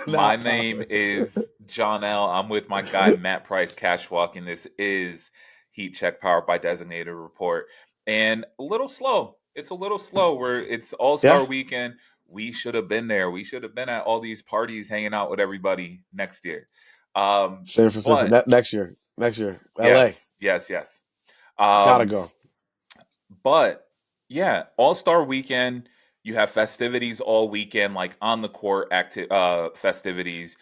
My Not name popping. is Johnell. I'm with my guy Matt Price Cashwalk, and this is Heat Check powered by Designated Report. And a little slow. It's a little slow. Where it's All Yeah, Star Weekend. We should have been there. We should have been at all these parties, hanging out with everybody next year. San Francisco But next year. Next year, L.A. yes, yes, yes. Gotta Um, go. but yeah, All Star Weekend. You have festivities all weekend, like on the court festivities.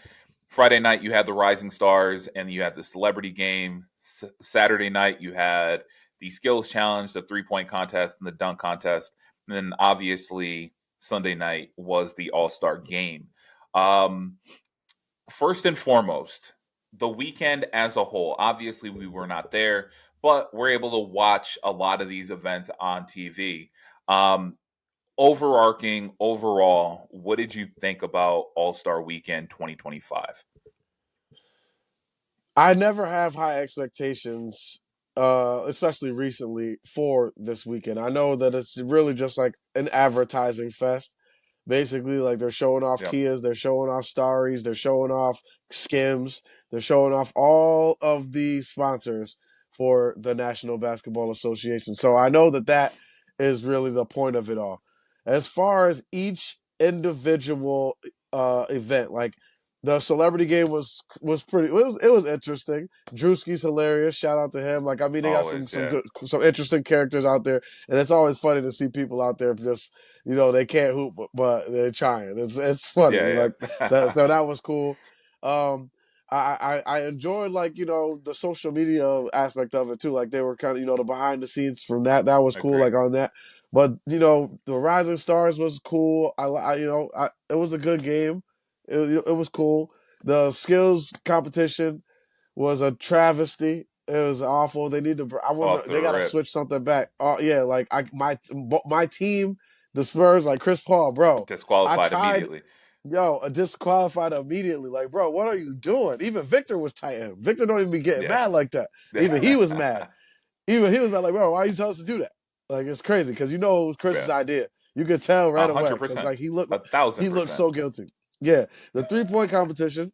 Friday night you had the Rising Stars and you had the Celebrity Game. Saturday night you had the Skills Challenge, the 3-point contest, and the dunk contest. And then obviously Sunday night was the All Star Game. Um, First and foremost, the weekend as a whole. Obviously, we were not there, but we're able to watch a lot of these events on TV. Um, Overarching, overall, what did you think about All Star Weekend 2025? I never have high expectations, especially recently for this weekend. I know that it's really just like an advertising fest. Basically, like they're showing off Yep. Kias, they're showing off Starries, they're showing off Skims, they're showing off all of the sponsors for the National Basketball Association. So I know that that is really the point of it all. As far as each individual event, like the celebrity game was pretty. It was interesting. Drewski's hilarious. Shout out to him. Like I mean, they got some Always, some yeah. good some interesting characters out there, and it's always funny to see people out there just they can't hoop, but they're trying. It's funny. Yeah, Like yeah. so that was cool. Um, I enjoyed like the social media aspect of it too. Like they were kind of the behind the scenes from that was cool. Agree. Like on that, but the Rising Stars was cool. It was a good game. It was cool. The skills competition was a travesty. It was awful. They need to. I wonder. Off the They got to rip. switch something back. Oh yeah, like my team, the Spurs, like Chris Paul, bro. I Disqualified tried. immediately. Yo, disqualified immediately. Like, bro, what are you doing? Even Victor was tight. Victor don't even be getting Yeah. mad like that. Even he was mad. Even he was mad. Like, bro, why you tell us to do that? Like, it's crazy because it was Chris's Yeah. idea. You could tell A right away hundred because percent. like he looked 1,000%. so guilty. Yeah, the 3-point competition.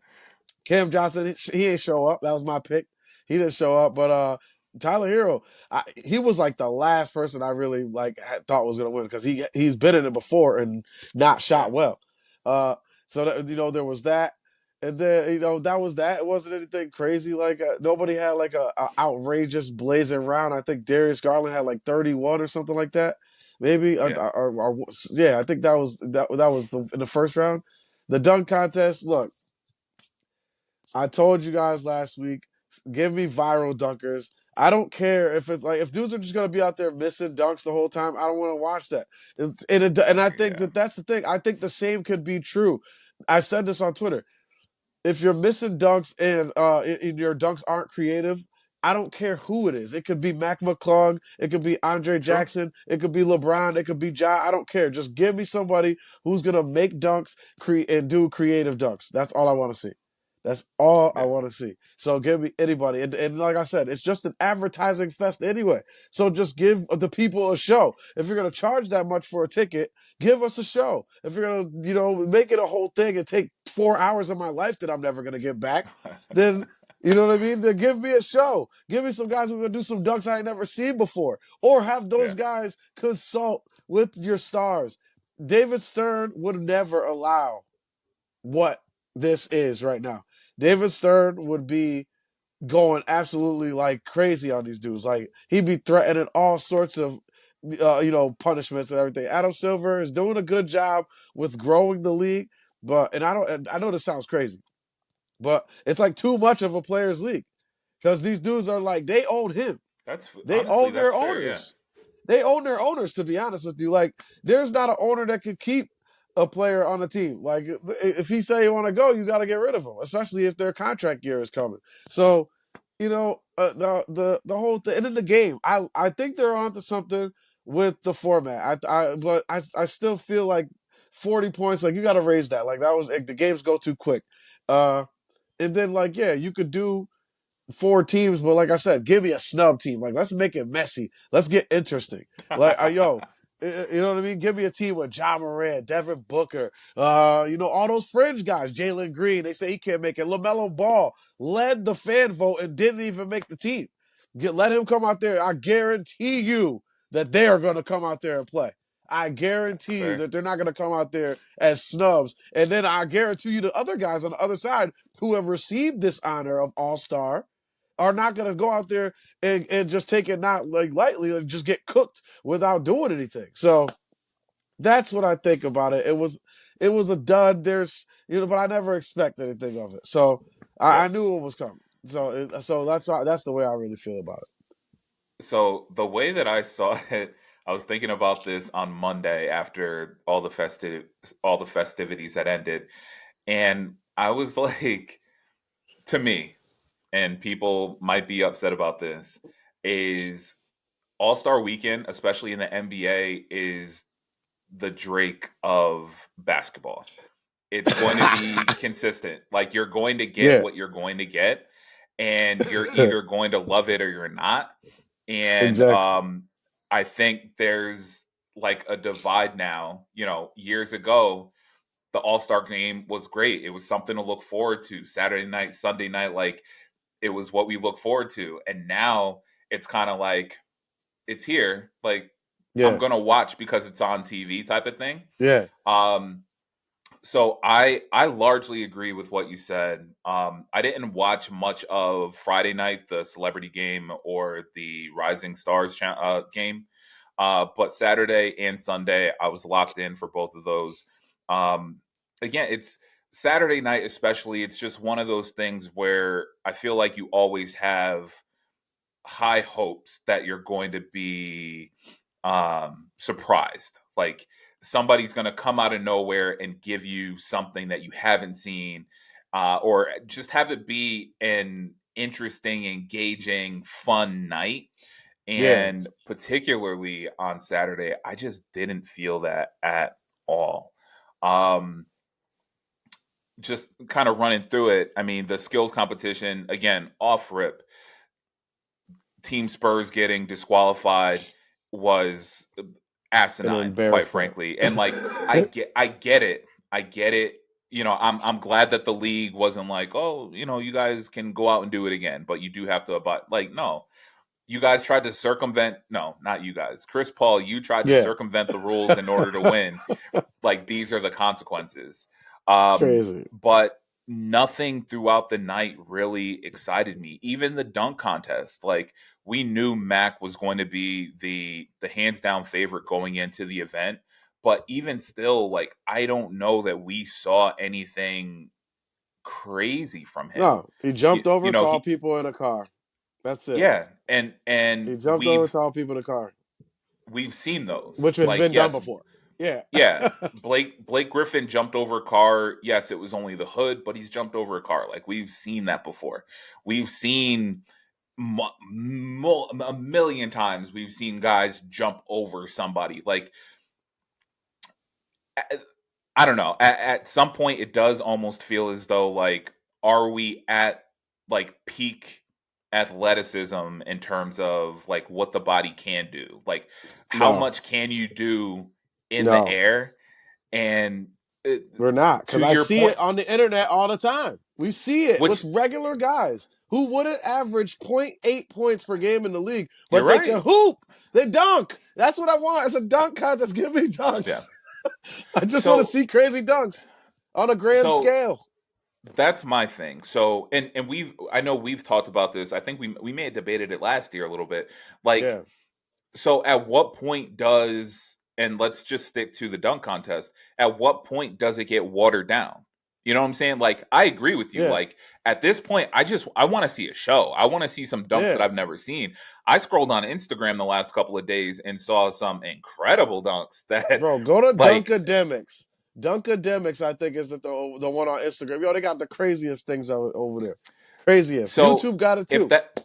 Cam Johnson, he ain't show up. That was my pick. He didn't show up, but Tyler Hero, he was like the last person I really thought was gonna win because he's been in it before and not Yeah. shot well. Uh, so that, there was that, and then that was that. It wasn't anything crazy. Like nobody had like a outrageous blazing round. I think Darius Garland had like 31 or something like that. Maybe Yeah. yeah, I think that was in the first round. The dunk contest. Look, I told you guys last week, give me viral dunkers. I don't care if it's like if dudes are just gonna be out there missing dunks the whole time. I don't want to watch that. And I think Yeah. that's the thing. I think the same could be true. I said this on Twitter. If you're missing dunks and your dunks aren't creative, I don't care who it is. It could be Mac McClung, it could be Andre True. Jackson, it could be LeBron, it could be Ja. I don't care. Just give me somebody who's gonna make dunks and do creative dunks. That's all I want to see. That's all I Yeah. want to see. So give me anybody. And like I said, it's just an advertising fest anyway. So just give the people a show. If you're going to charge that much for a ticket, give us a show. If you're going to, make it a whole thing and take 4 hours of my life that I'm never going to get back, then, you know what I mean? Then give me a show. Give me some guys who are going to do some dunks I ain't never seen before. Or have those Yeah. guys consult with your stars. David Stern would never allow what this is right now. David Stern would be going absolutely like crazy on these dudes. Like he'd be threatening all sorts of punishments and everything. Adam Silver is doing a good job with growing the league, but I know this sounds crazy, but it's like too much of a players league because these dudes are like they own him. That's They honestly own their that's fair. Yeah. owners. They own their owners, to be honest with you. Like, there's not an owner that could keep a player on the team. Like, if he say you want to go, you got to get rid of him, especially if their contract year is coming. So, the whole thing, and in the game, I think they're onto something with the format. I still feel like 40 points. Like, you got to raise that. Like, that was like, the games go too quick. And then like, yeah, you could do 4 teams, but like I said, give me a snub team. Like, let's make it messy. Let's get interesting. Like, yo, You know what I mean? Give me a team with John Moran, Devin Booker, all those fringe guys, Jalen Green. They say he can't make it. LaMelo Ball led the fan vote and didn't even make the team. Let him come out there. I guarantee you that they are going to come out there and play. I guarantee you Fair. that they're not going to come out there as snubs. And then I guarantee you the other guys on the other side who have received this honor of All Star are not going to go out there and just take it not like lightly and just get cooked without doing anything. So that's what I think about it. It was a dud. But I never expected anything of it. So I Yep. knew it was coming. So that's the way I really feel about it. So the way that I saw it, I was thinking about this on Monday after all the festivities had ended, and I was like, to me, and people might be upset about this, is All Star Weekend, especially in the NBA, is the Drake of basketball. It's going to be consistent. Like you're going to get Yeah, what you're going to get, and you're either going to love it or you're not. And exactly. I think there's like a divide now. Years ago, the All Star game was great. It was something to look forward to. Saturday night, Sunday night, like it was what we look forward to. And now it's kind of like it's here. Like I'm Yeah, gonna watch because it's on TV type of thing. yeah. Um, so I largely agree with what you said. I didn't watch much of Friday night, the celebrity game or the Rising Stars game, but Saturday and Sunday I was locked in for both of those. Um, Again, it's Saturday night especially. It's just one of those things where I feel like you always have high hopes that you're going to be surprised. Like somebody's going to come out of nowhere and give you something that you haven't seen, or just have it be an interesting, engaging, fun night. Yeah. And particularly on Saturday, I just didn't feel that at all. Um, just kind of running through it. I mean, the skills competition, again, off rip, Team Spurs getting disqualified was An asinine, quite embarrassment. frankly. And like I get it. I get it. I'm glad that the league wasn't like, oh, you guys can go out and do it again, but you do have to abide. Like, no, you guys tried to circumvent. No, not you guys. Chris Paul, you tried to Yeah. circumvent the rules in order to win. Like these are the consequences. Crazy. But nothing throughout the night really excited me. Even the dunk contest, like we knew Mac was going to be the hands down favorite going into the event, but even still, like I don't know that we saw anything crazy from him. No, he jumped over tall He people in a car. That's it. yeah, and He jumped over tall people in a car, we've seen those. which has Like been done yes, before. Yeah. yeah, Blake Griffin jumped over a car. Yes, it was only the hood, but he's jumped over a car. Like we've seen that before. We've seen a million times. We've seen guys jump over somebody. Like I don't know. At some point, it does almost feel as though like, are we at like peak athleticism in terms of like what the body can do? Like, how No, much can you do in the no, air? And uh, we're not. to Because I your see point, it on the internet all the time. We see it with which regular guys who wouldn't average point 0.8 points per game in the league, you're but they can right. hoop. They dunk. That's what I want. It's a dunk contest. Give me Yeah. dunks. I just want to So see crazy dunks on a grand so scale. that's my thing. So and I know we've talked about this. I think we may have debated it last year a little bit. Like Yeah, so at what point does, and let's just stick to the dunk contest, at what point does it get watered down? You know what I'm saying? Like I agree with you. yeah, Like at this point, I want to see a show. I want to see some dunks that yeah. I've never seen. I scrolled on Instagram the last couple of days and saw some incredible dunks that Bro, go to like Dunkademics. Dunkademics, I think, is the one on Instagram. Yo, they got the craziest things over there. Craziest. so YouTube got it if too. that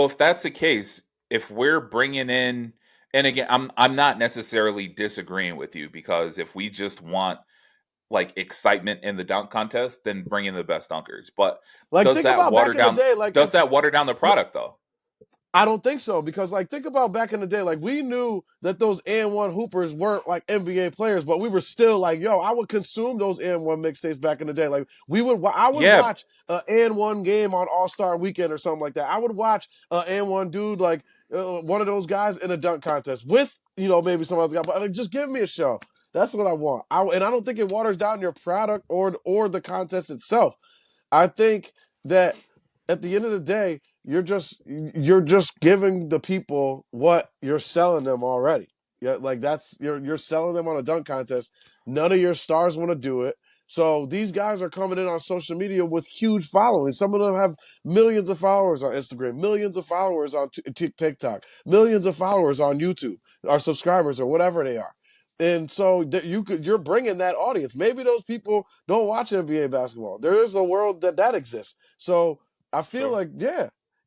if that's the case, if we're bringing in, and again, I'm not necessarily disagreeing with you, because if we just want like excitement in the dunk contest, then bring in the best dunkers. But Like, does think that about water back in the down day. Like, does that water down the product though? I don't think so because like think about back in the day, like we knew that those and one hoopers weren't like NBA players, but we were still like, yo, I would consume those and one mixtapes back in the day. Like I would Yeah, watch a and one game on All Star Weekend or something like that. I would watch a and one dude like one of those guys in a dunk contest with maybe some other guy, but like, just give me a show. That's what I want. And I don't think it waters down your product or the contest itself. I think that at the end of the day, you're just giving the people what you're selling them already. Yeah, like that's you're selling them on a dunk contest. None of your stars want to do it. So these guys are coming in on social media with huge followings. Some of them have millions of followers on Instagram, millions of followers on TikTok, millions of followers on YouTube, or subscribers or whatever they are. And so you're bringing that audience. Maybe those people don't watch NBA basketball. There is a world that exists. So I feel sure. like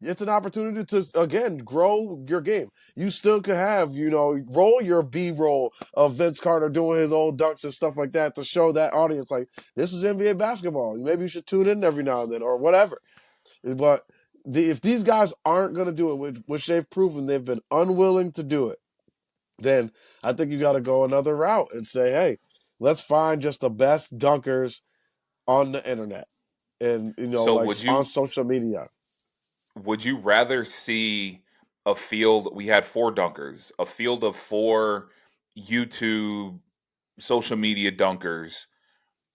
it's an opportunity to again grow your game. You still could have roll your B-roll of Vince Carter doing his old dunks and stuff like that to show that audience like this is NBA basketball. Maybe you should tune in every now and then or whatever. But if these guys aren't going to do it, which they've proven they've been unwilling to do it, then I think you got to go another route and say, hey, let's find just the best dunkers on the internet and So like on social media. would you rather see a field? We had four dunkers, a field of four YouTube social media dunkers.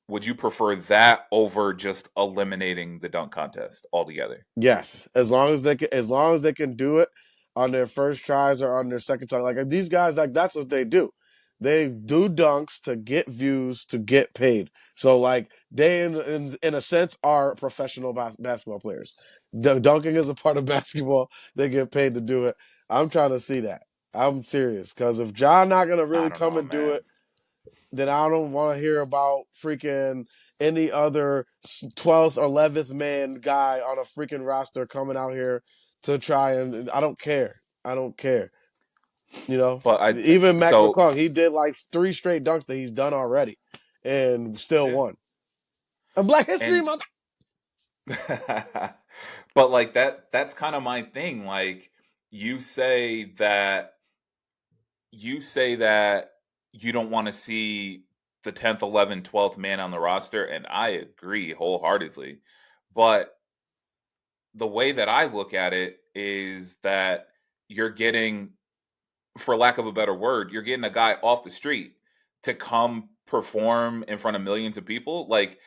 Would you prefer that over just eliminating the dunk contest altogether? Yes, as long as they can do it on their first tries or on their second try. Like these guys, like that's what they do. They do dunks to get views to get paid. So like they, in a sense, are professional basketball players. Dunking is a part of basketball. They get paid to do it. I'm trying to see that. I'm serious because if John not gonna I really don't come know, and do man. it, then I don't want to hear about freaking any other 12th or 11th man guy on a freaking roster coming out here to try and I don't care. I don't care. But Even Mac so McClung, he did like 3 straight dunks that he's done already and still yeah, won. A Black History and Month. but like that's kind of my thing. Like you say that you say that you don't want to see the 10th, 11th, 12th man on the roster, and I agree wholeheartedly. But the way that I look at it is that you're getting, for lack of a better word, you're getting a guy off the street to come perform in front of millions of people. Like,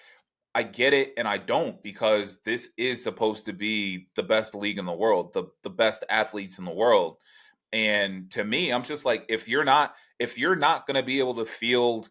I get it and I don't, because this is supposed to be the best league in the world, the best athletes in the world. And to me, I'm just like, if you're not going to be able to field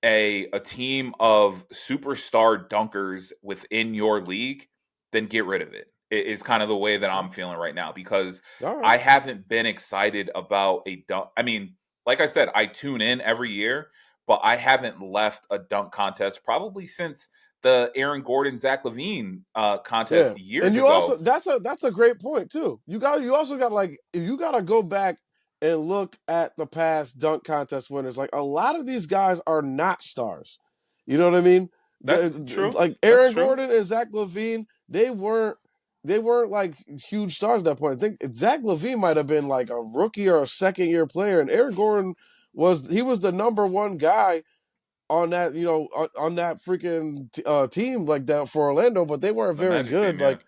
a team of superstar dunkers within your league, then get rid of it. It is kind of the way that I'm feeling right now, because All right. I haven't been excited about a dunk. I mean, like I said, I tune in every year, but I haven't left a dunk contest probably since the Aaron Gordon Zach Levine Yeah. contest And years you also ago. that's a great point too. You also got like you gotta go back and look at the past dunk contest winners. Like a lot of these guys are not stars. You know what I mean? That's true. Like That's Aaron true. Gordon and Zach Levine, they weren't like huge stars at that point. I think Zach Levine might have been like a rookie or a second year player, and Aaron Gordon was the number one guy on that on that freaking team like that for Orlando, but they weren't The very Magic good. team, yeah. Like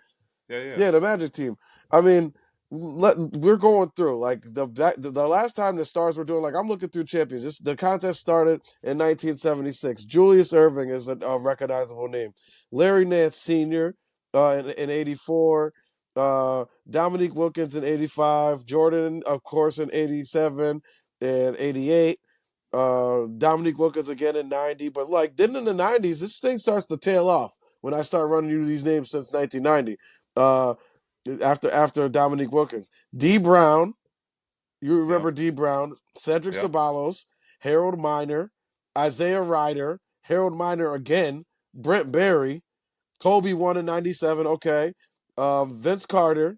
Yeah, yeah. yeah, the Magic team. I mean, we're going through like the last time the Stars were doing like I'm looking through champions. The contest started in 1976. Julius Erving is a recognizable name. Larry Nance Sr. In '84. Dominique Wilkins in '85. Jordan, of course, in '87 and '88. Dominique Wilkins again in '90. But like then in the '90s, this thing starts to tail off when I start running you these names since 1990. Uh, after Dominique Wilkins. D Brown, you remember Yep. D Brown, Cedric Yep. Ceballos, Harold Miner, Isaiah Ryder, Harold Miner again, Brent Barry, Kobe won in '97. Okay, Vince Carter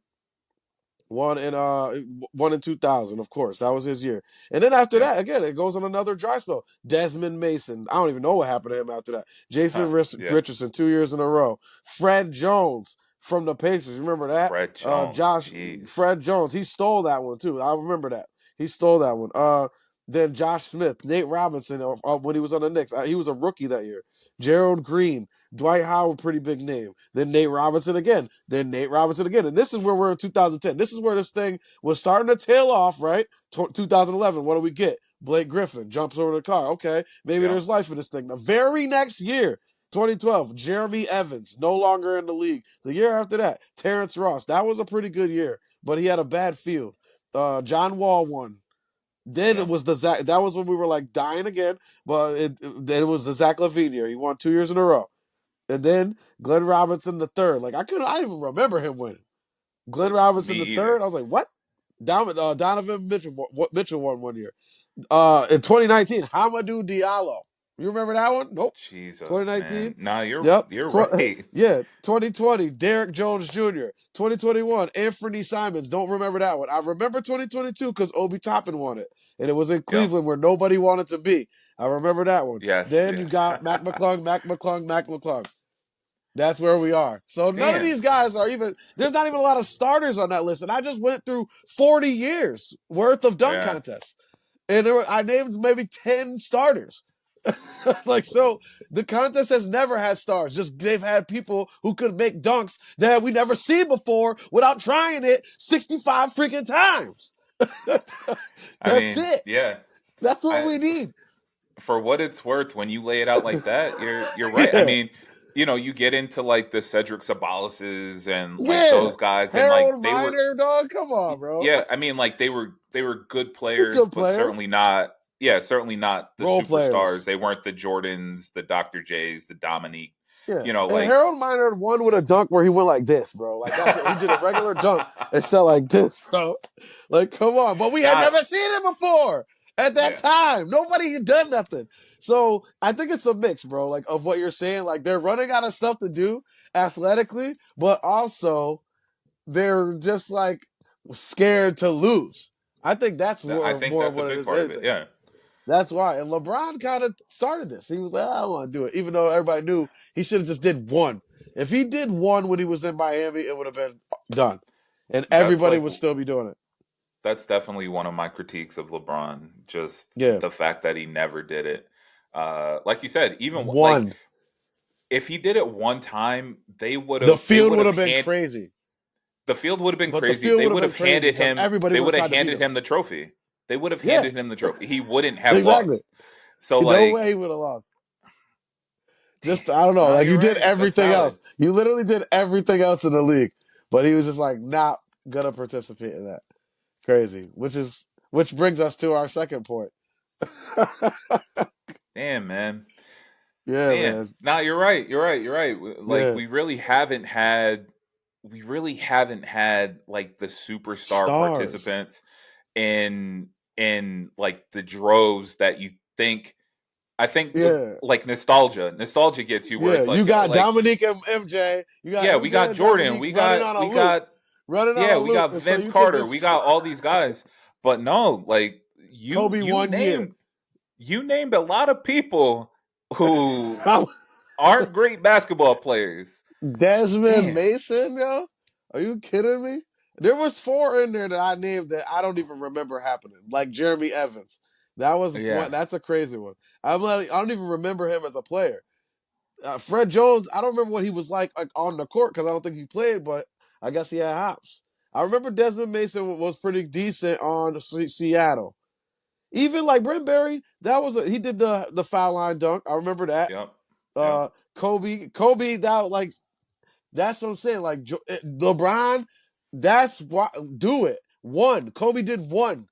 won in 2000. Of course, that was his year. And then after Yep. that, again, it goes on another dry spell. Desmond Mason, I don't even know what happened to him after that. Jason Huh. Yeah. Richardson, 2 years in a row. Fred Jones. from the Pacers. Remember that? Fred Jones, Josh jeez. Fred Jones, he stole that one too. I remember that. He stole that one. Then Josh Smith, Nate Robinson when he was on the Knicks. He was a rookie that year. Gerald Green, Dwight Howard, pretty big name. Then Nate Robinson again. Then Nate Robinson again. And this is where we're in 2010. This is where this thing was starting to tail off, right? 2011. What do we get? Blake Griffin jumps over the car. Okay, maybe Yep. there's life in this thing. The very next year, 2012, Jeremy Evans, no longer in the league. The year after that, Terrence Ross. That was a pretty good year, but he had a bad field. John Wall won. Then it Yep. was the Zach. That was when we were like dying again, but then it was the Zach LaVine year. He won 2 years in a row, and then Glenn Robinson the third. Like I couldn't, I didn't even remember him winning. Glenn Me Robinson the either. third. I was like, what? Donovan Mitchell won one year. In 2019, Hamadou Diallo. You remember that one? Nope. Jesus, man. 2019. Nah, Yep. you're right. Yeah. 2020, Derek Jones Jr. 2021, Anthony Simons. Don't remember that one. I remember 2022 because Obi Toppin won it, and it was in Yep. Cleveland where nobody wanted to be. I remember that one. Yes. Then you got Yeah. Mac McClung. That's where we are. So none of Damn. these guys are even. There's not even a lot of starters on that list, and I just went through 40 years worth of dunk Yeah. contests, and I named maybe 10 starters. Like so, the contest has never had stars. Just they've had people who could make dunks that we never seen before without trying it 65 freaking times. I That's mean, it. yeah. That's what I we need. for what it's worth, when you lay it out like that, you're right. I Yeah, mean, you get into like the Cedric Sabalases and like yeah. those guys, and like Harold they were, Miner, dog. Come on, bro. yeah. I mean, like they were good players, Good but players, certainly not. Yeah, certainly not the role superstars. players. They weren't the Jordans, the Dr. J's, the Dominique. Yeah, and Like Harold Miner won with a dunk where he went like this, bro. Like that's it. He did a regular dunk and said like this, bro. Like, come on. But we had not. never seen it before at that Yeah, time. Nobody had done nothing. So I think it's a mix, bro. Like of what you're saying. Like they're running out of stuff to do athletically, but also they're just like scared to lose. I think that's I more think more that's a what it big is than part of it. anything. Yeah. That's why. And LeBron kind of started this. He was like, I want to do it, even though everybody knew he should have just did one. If he did one when he was in Miami, it would have been done, and That's everybody like would still be doing it. that's definitely one of my critiques of LeBron. Just Yeah, the fact that he never did it. Like you said, even like one. if he did it one time, they would The have they field would would have have been hand crazy, the field would have been but the crazy. field They would have would been have crazy handed because him everybody they would have would have tried to beat handed him. him the trophy. They would have Yeah, handed him the trophy. He wouldn't have exactly. lost. So No way like, he would have lost. damn, Just I don't know. no, Like you're you did right. That's everything valid. else. You literally did everything else in the league, but he was just like not gonna participate in that. Crazy. Which brings us to our second point. Damn, man. Yeah, Man, man. no, you're right. You're right. You're right. Like Yeah. we really haven't had like the superstar Stars. participants in like the droves that you think. I think Yeah. like nostalgia gets you where Yeah. it's You like, yo, got like, Dominique and MJ. You got yeah, we MJ got and Jordan, Dominique we running got on a we loop. got Running on yeah, a we loop. got And so Vince you think Carter, we this got all these guys, but no, like you Kobe you 1 year. named you named a lot of people who aren't great basketball players. Desmond Damn. Mason, yo? Are you kidding me? There was four in there that I named that I don't even remember happening. Like Jeremy Evans. That was one. Yeah. That's a crazy one. I don't even remember him as a player. Fred Jones, I don't remember what he was like on the court because I don't think he played, but I guess he had hops. I remember Desmond Mason was pretty decent on Seattle. Even like Brent Berry, he did the foul line dunk. I remember that. Yep. Yep. Uh, Kobe, that like that's what I'm saying. Like LeBron, that's why do it. One, Kobe did one.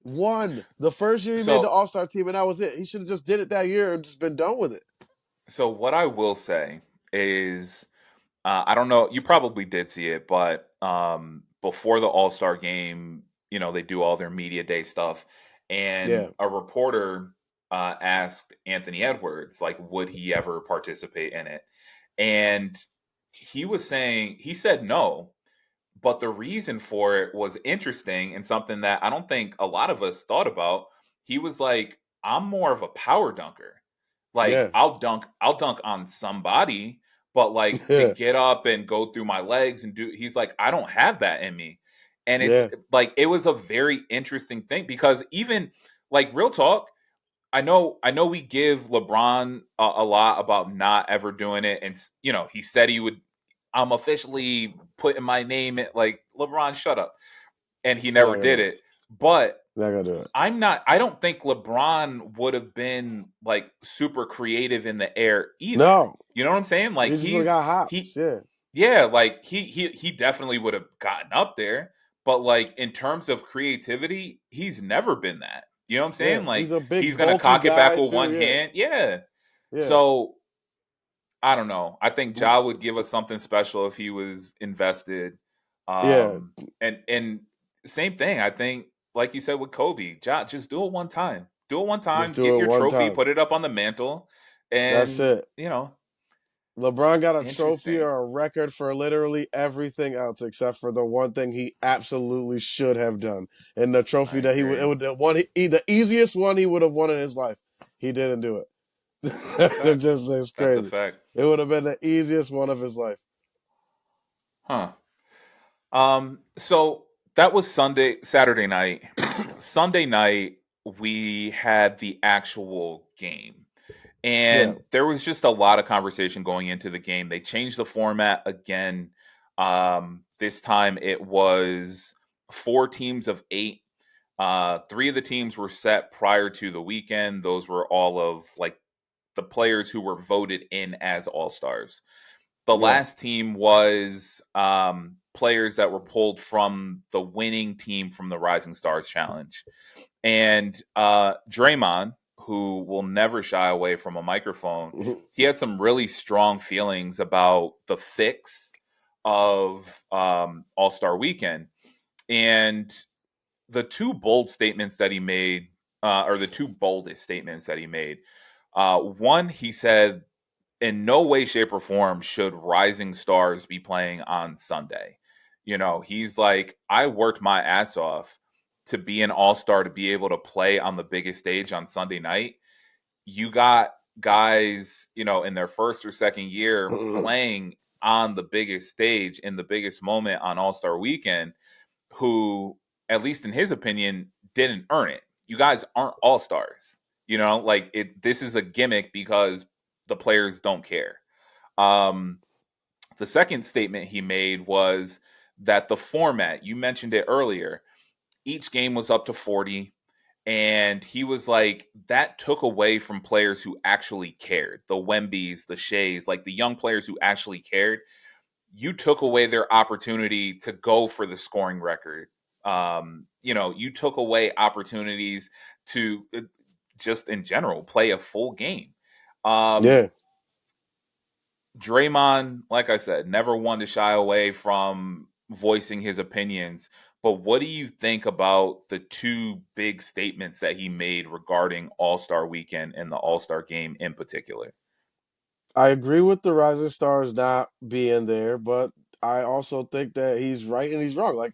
The first year he made the So All Star team, and that was it. He should have just did it that year and just been done with it. so what I will say is I don't know, you probably did see it, but before the All-Star game, they do all their media day stuff, and Yeah, a reporter asked Anthony Edwards like would he ever participate in it? And he said no, but the reason for it was interesting and something that I don't think a lot of us thought about. He was like, I'm more of a power dunker. Like yeah, I'll dunk on somebody, but like to Yeah, get up and go through my legs and do, he's like, I don't have that in me. And it's yeah, like, it was a very interesting thing because even like real talk, I know we give LeBron a lot about not ever doing it, and he said he would. I'm officially putting my name in. Like LeBron, shut up, and he not never gonna do did it. it. But Not gonna do it. I'm not. I don't think LeBron would have been like super creative in the air either. No, You know what I'm saying? Like he just would have got hops. he Yeah, yeah, like he definitely would have gotten up there, but like in terms of creativity, he's never been that. You know what I'm yeah. saying? He's Like a he's big gonna bulky cock it back guy with too. one Yeah, hand. Yeah. yeah. So I don't know. I think Ja would give us something special if he was invested. Yeah, And same thing. I think, like you said with Kobe, Ja, just do it one time. Do it one just time. do Get it your one trophy. time. Put it up on the mantle. That's And it. you know, LeBron got a trophy interesting. or a record for literally everything else except for the one thing he absolutely should have done. And the trophy I that he would, it agree. would the one, the easiest one he would have won in his life. He didn't do it. That's a It's fact. just it's That's a crazy. fact. It would have been the easiest one of his life. Huh. So that was Saturday night. Sunday night, we had the actual game. Yeah, And there was just a lot of conversation going into the game. They changed the format again. This time it was 4 teams of 8. Three of the teams were set prior to the weekend. Those were all of like the players who were voted in as all stars. The yeah. last team was players that were pulled from the winning team from the Rising Stars Challenge. And Draymond, who will never shy away from a microphone, he had some really strong feelings about the fix of All Star Weekend. And the two bold statements that he made, or the two boldest statements that he made, one, he said, in no way, shape, or form should rising stars be playing on Sunday. He's like, I worked my ass off to be an all star, to be able to play on the biggest stage on Sunday night. You got guys, in their first or second year playing on the biggest stage in the biggest moment on All Star weekend who, at least in his opinion, didn't earn it. You guys aren't all stars. Like this is a gimmick because the players don't care. Um, the second statement he made was that the format, you mentioned it earlier, each game was up to 40. And he was like, that took away from players who actually cared. The Wembys, the Shays, like the young players who actually cared. You took away their opportunity to go for the scoring record. You took away opportunities to just in general play a full game. Um, Yeah. Draymond, like I said, never one to shy away from voicing his opinions. But what do you think about the two big statements that he made regarding All Star Weekend and the All Star Game in particular? I agree with the Rising Stars not being there, but I also think that he's right and he's wrong. Like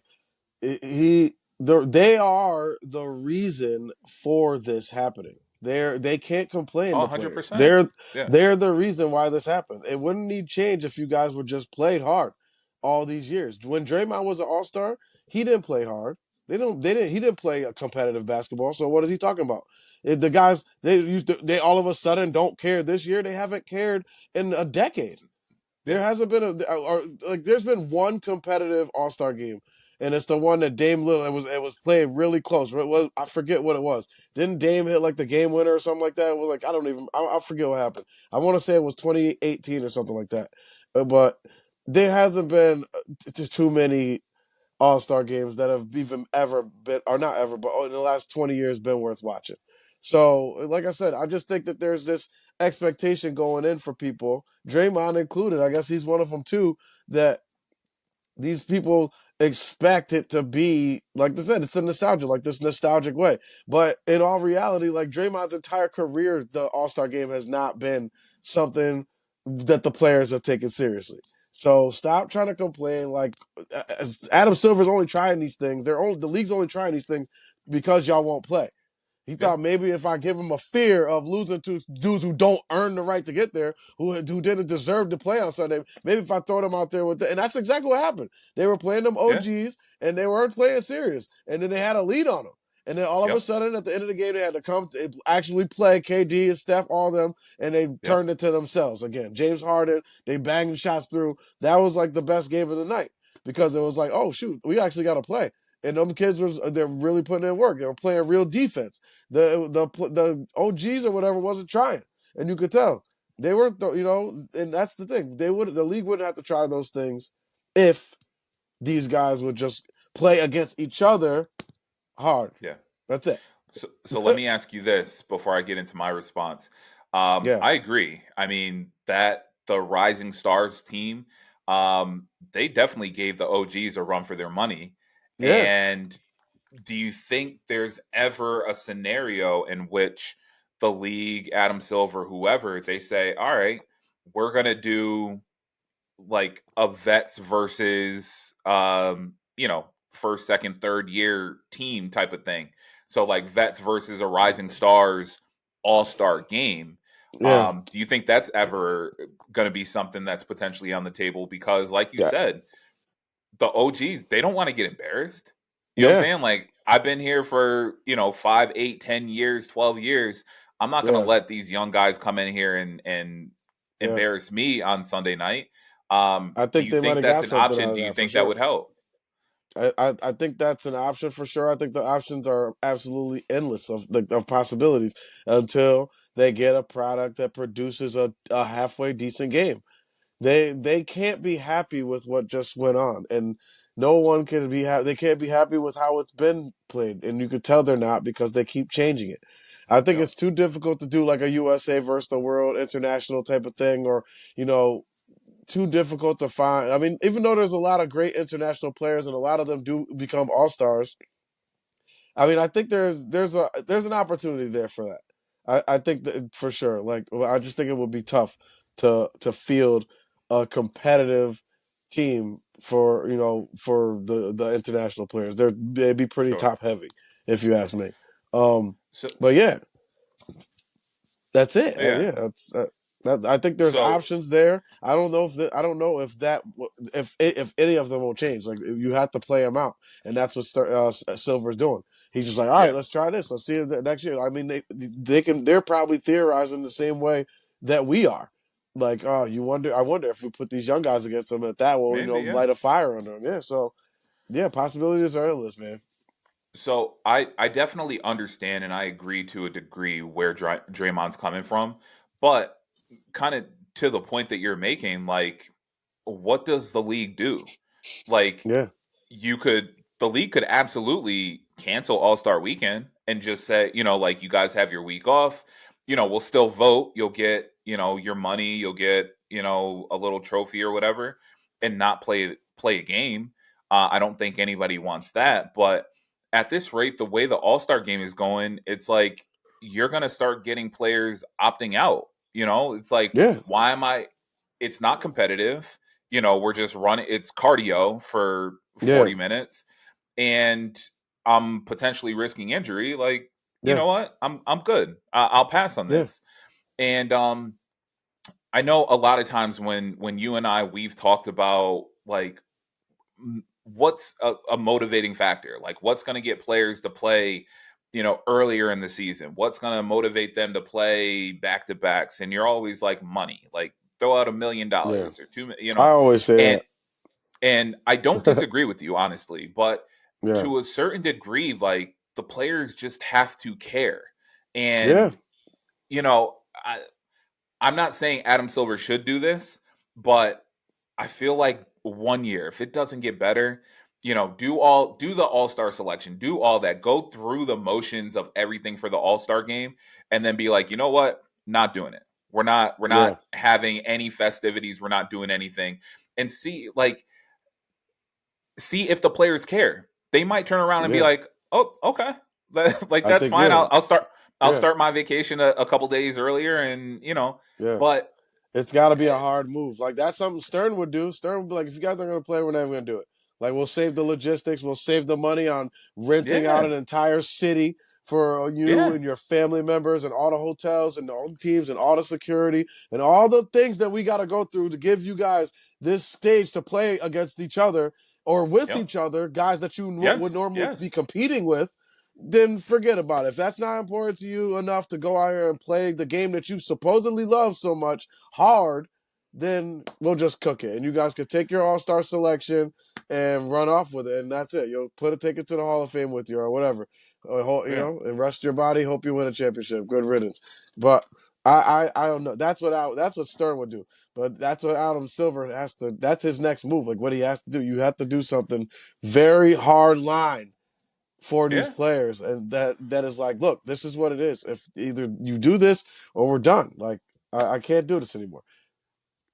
they are the reason for this happening. They can't complain, Oh, the players. 100%. Yeah. They're the reason why this happened. It wouldn't need change if you guys would just played hard all these years. When Draymond was an all-star, he didn't play hard. He didn't play a competitive basketball. So what is he talking about? The guys they all of a sudden don't care this year. They haven't cared in a decade. There Yeah. hasn't been like there's been one competitive All Star game, and it's the one that Dame Lillard it was played really close. It was, I forget what it was. Didn't Dame hit like the game winner or something like that? It was like I forget what happened. I want to say it was 2018 or something like that, but there hasn't been too many All Star games that have even ever been, or not ever, but in the last 20 years been worth watching. So, like I said, I just think that there's this expectation going in for people, Draymond included. I guess he's one of them too, that these people expect it to be like I said, it's a nostalgia, like this nostalgic way. But in all reality, like Draymond's entire career, the All Star game has not been something that the players have taken seriously. So stop trying to complain. Like Adam Silver's only trying these things. The league's only trying these things because y'all won't play. He Yeah. thought maybe if I give him a fear of losing to dudes who don't earn the right to get there, who didn't deserve to play on Sunday, maybe if I throw them out there with and that's exactly what happened. They were playing them Yeah. OGs and they weren't playing serious, and then they had a lead on them. And then all of a Yep. sudden, at the end of the game, they had to come to actually play KD and Steph, all of them, and they Yep. turned it to themselves again. James Harden, they banged shots through. That was like the best game of the night because it was like, oh shoot, we actually got to play. And them kids they're really putting in work. They were playing real defense. The OGs or whatever wasn't trying, and you could tell they weren't. And that's the thing. The league wouldn't have to try those things if these guys would just play against each other hard. Yeah. That's it. So let me ask you this before I get into my response. Yeah, I agree. I mean that the Rising Stars team, they definitely gave the OGs a run for their money. yeah, And do you think there's ever a scenario in which the league, Adam Silver, whoever, they say, all right, we're gonna do like a vets versus first, second, third year team type of thing. So like vets versus a rising stars all-star game. yeah, Do you think that's ever going to be something that's potentially on the table? Because like you yeah, said, the OGs, they don't want to get embarrassed. You know what I'm yeah, saying? Like I've been here for, 5, 8, 10 years, 12 years. I'm not gonna yeah, let these young guys come in here and yeah. embarrass me on Sunday night. I Do think you they might think have that's got an something out option? of Do you that for think that sure. would help? I think that's an option for sure. I think the options are absolutely endless of possibilities until they get a product that produces a halfway decent game. They can't be happy with what just went on, and no one can be happy. They can't be happy with how it's been played, and you could tell they're not because they keep changing it. I think Yep. it's too difficult to do like a USA versus the world international type of thing, or you know, too difficult to find. I mean, even though there's a lot of great international players and a lot of them do become all stars, I mean, I think there's an opportunity there for that. I think that for sure. Like, I just think it would be tough to field a competitive team for for the international players. They'd be pretty Sure. top heavy, if you ask me. Um, So but yeah, that's it. yeah. Yeah, I think there's So options there. I don't know if any of them will change. Like you have to play them out, and that's what Silver's doing. He's just like, all right, yeah. let's try this. Let's see if next year. I mean, they're probably theorizing the same way that we are. Like, oh, I wonder if we put these young guys against them, if that will Maybe, yeah. light a fire under them. Yeah, so yeah, possibilities are endless, man. So I definitely understand and I agree to a degree where Draymond's coming from, but kind of to the point that you're making, like, what does the league do? Like, Yeah, the league could absolutely cancel All Star Weekend and just say, like, you guys have your week off. We'll still vote. You'll get, your money. You'll get, a little trophy or whatever, and not play a game. I don't think anybody wants that. But at this rate, the way the All Star game is going, it's like you're gonna start getting players opting out. It's like, yeah, why am I? It's not competitive. We're just running. It's cardio for yeah, 40 minutes, and I'm potentially risking injury. Like, you yeah, know what? I'm good. I'll pass on yeah, this. And I know a lot of times when you and we've talked about like what's a motivating factor, like what's going to get players to play, earlier in the season, what's going to motivate them to play back to backs, and you're always like money, like throw out yeah. $1 million or 2 million, I always say and that. I don't disagree with you, honestly, but Yeah, to a certain degree, like the players just have to care. yeah, And, you know, I, I'm not saying Adam Silver should do this, but I feel like one year, if it doesn't get better, do the all-star selection, do all that, go through the motions of everything for the all-star game, and then be like, you know what? Not doing it. We're yeah, not having any festivities, we're not doing anything. And see if the players care. They might turn around and be yeah. like, "Oh, okay, like I that's think fine. yeah, I'll yeah, start my vacation a couple days earlier, and yeah. but It's got to be a eh, hard move. Like that's something Stern would do. Stern would be like, if you guys aren't going to play, we're never going to do it. Like we'll save the logistics, we'll save the money on renting out yeah, an entire city for you Yeah. and your family members and all the hotels and all the teams and all the security and all the things that we got to go through to give you guys this stage to play against each other or with Yep. each other, guys that you would Yes. normally be Yes. competing with, then forget about it. If that's not important to you enough to go out here and play the game that you supposedly love so much hard, then we'll just cook it. And you guys can take your all-star selection and run off with it. And that's it. You'll put a ticket to the Hall of Fame with you or whatever. Yeah. And rest your body. Hope you win a championship. Good riddance. But I don't know. That's what Stern would do. But that's what Adam Silver has to. That's his next move. Like what he has to do. You have to do something very hard line for these Yeah. players, and that is like, look, this is what it is. If either you do this or we're done. Like I can't do this anymore.